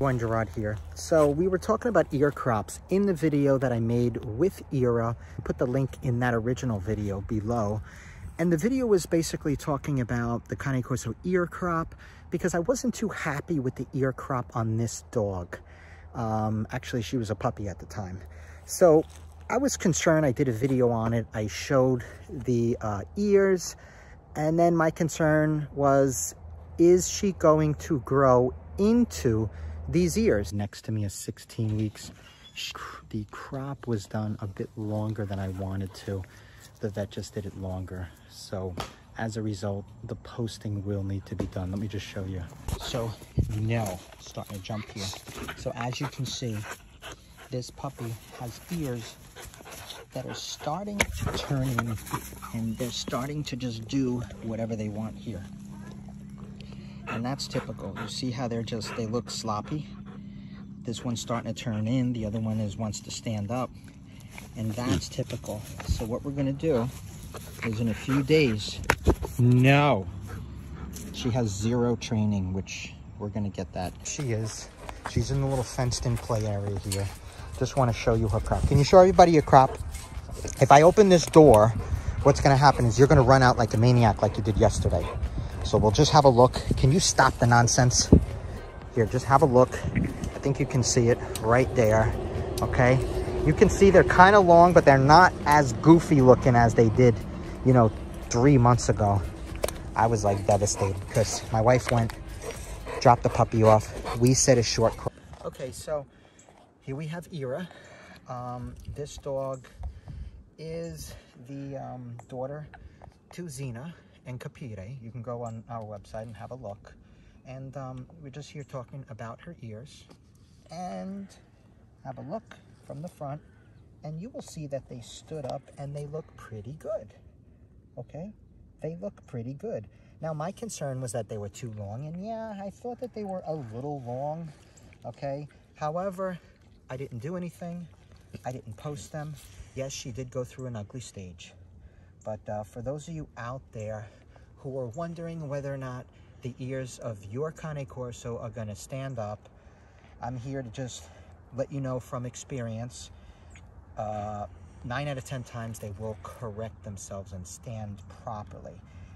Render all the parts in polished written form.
Gerard here. So we were talking about ear crops in the video that I made with Ira. Put the link in that original video below. And the video was basically talking about the Cane Corso ear crop because I wasn't too happy with the ear crop on this dog. Actually, she was a puppy at the time. So I was concerned. I did a video on it. I showed the ears. And then my concern was, is she going to grow into these ears? Next to me is 16 weeks. The crop was done a bit longer than I wanted to. The vet just did it longer. So as a result, the posting will need to be done. Let me just show you. So no, starting to jump here. So as you can see, this puppy has ears that are starting to turn in, and they're starting to just do whatever they want here. And that's typical. You see how they look sloppy? This one's starting to turn in, the other one wants to stand up, and that's typical. So what we're gonna do is in a few days, no, she has 0 training, which we're gonna get that. She's in the little fenced in play area here. Just wanna show you her crop. Can you show everybody your crop? If I open this door, what's gonna happen is you're gonna run out like a maniac like you did yesterday. So we'll just have a look. Can you stop the nonsense? Here, just have a look. I think you can see it right there, okay? You can see they're kind of long, but they're not as goofy looking as they did, you know, 3 months ago. I was like devastated because my wife went, dropped the puppy off. We set a short crop. Okay, so here we have Ira. This dog is the daughter to Xena and Capire. You can go on our website and have a look. And we're just here talking about her ears. And have a look from the front, and you will see that they stood up and they look pretty good. Okay? They look pretty good. Now, my concern was that they were too long, and yeah, I thought that they were a little long. Okay? However, I didn't do anything. I didn't post them. Yes, she did go through an ugly stage. But for those of you out there who are wondering whether or not the ears of your Cane Corso are going to stand up, I'm here to just let you know from experience, 9 out of 10 times they will correct themselves and stand properly.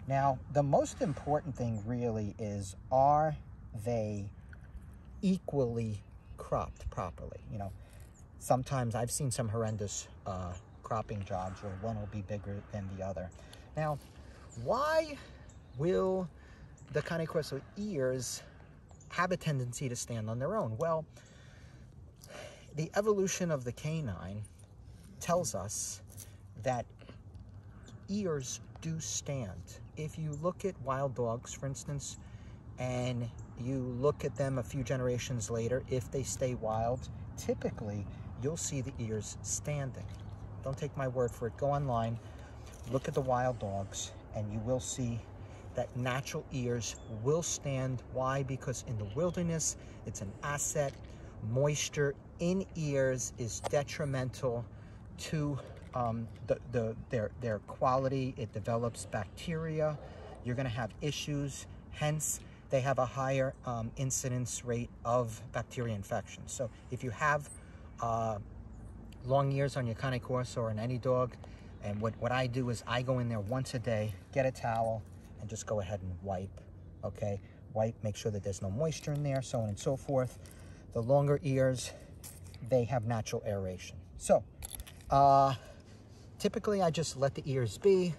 Now, the most important thing really is, are they equally cropped properly? You know, sometimes I've seen some horrendous cropping jobs where one will be bigger than the other. Now, why will the Cane Corso ears have a tendency to stand on their own? Well, the evolution of the canine tells us that ears do stand. If you look at wild dogs, for instance, and you look at them a few generations later, if they stay wild, typically you'll see the ears standing. Don't take my word for it. Go online, look at the wild dogs, and you will see that natural ears will stand. Why? Because in the wilderness, it's an asset. Moisture in ears is detrimental to their quality. It develops bacteria. You're going to have issues. Hence, they have a higher incidence rate of bacteria infections. So if you have long ears on your Cane Corso or on any dog, and what I do is I go in there once a day, get a towel, and just go ahead and wipe, okay? Wipe, make sure that there's no moisture in there, so on and so forth. The longer ears, they have natural aeration. So, typically I just let the ears be.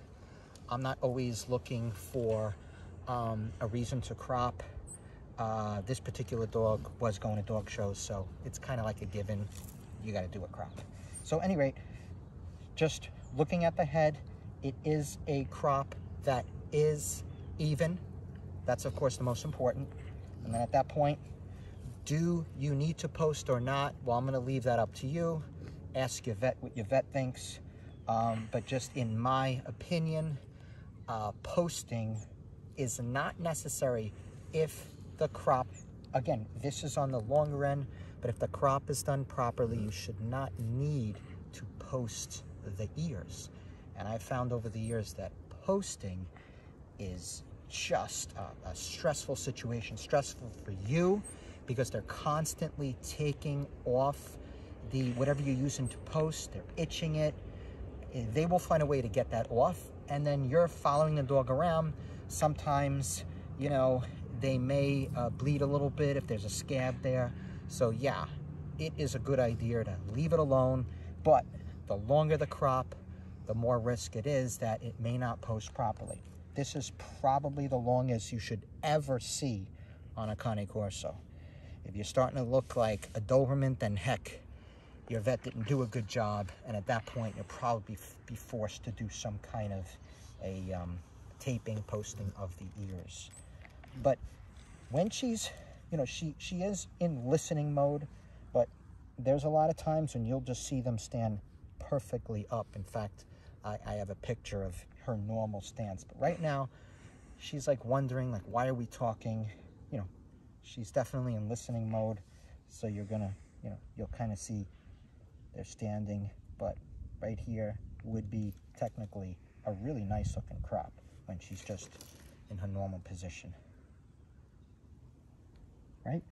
I'm not always looking for a reason to crop. This particular dog was going to dog shows, so it's kind of like a given. You got to do a crop. So, at any rate, just looking at the head, it is a crop that is even. That's, of course, the most important. And then at that point, do you need to post or not? Well, I'm going to leave that up to you. Ask your vet what your vet thinks. But just in my opinion, posting is not necessary if the crop, again, this is on the longer end, but if the crop is done properly, you should not need to post the ears. And I've found over the years that posting is just a stressful situation, stressful for you, because they're constantly taking off the whatever you're using to post. They're itching it. They will find a way to get that off, and then you're following the dog around. Sometimes, you know, they may bleed a little bit if there's a scab there. So yeah, it is a good idea to leave it alone, but the longer the crop, the more risk it is that it may not post properly. This is probably the longest you should ever see on a Cane Corso. If you're starting to look like a Doberman, then heck, your vet didn't do a good job, and at that point, you'll probably be forced to do some kind of a taping, posting of the ears. But when she's, you know, she is in listening mode, but there's a lot of times when you'll just see them stand perfectly up. In fact, I have a picture of her normal stance, but right now, she's like wondering, like, why are we talking? You know, she's definitely in listening mode, so you're gonna, you know, you'll kind of see they're standing, but right here would be technically a really nice looking crop when she's just in her normal position, right?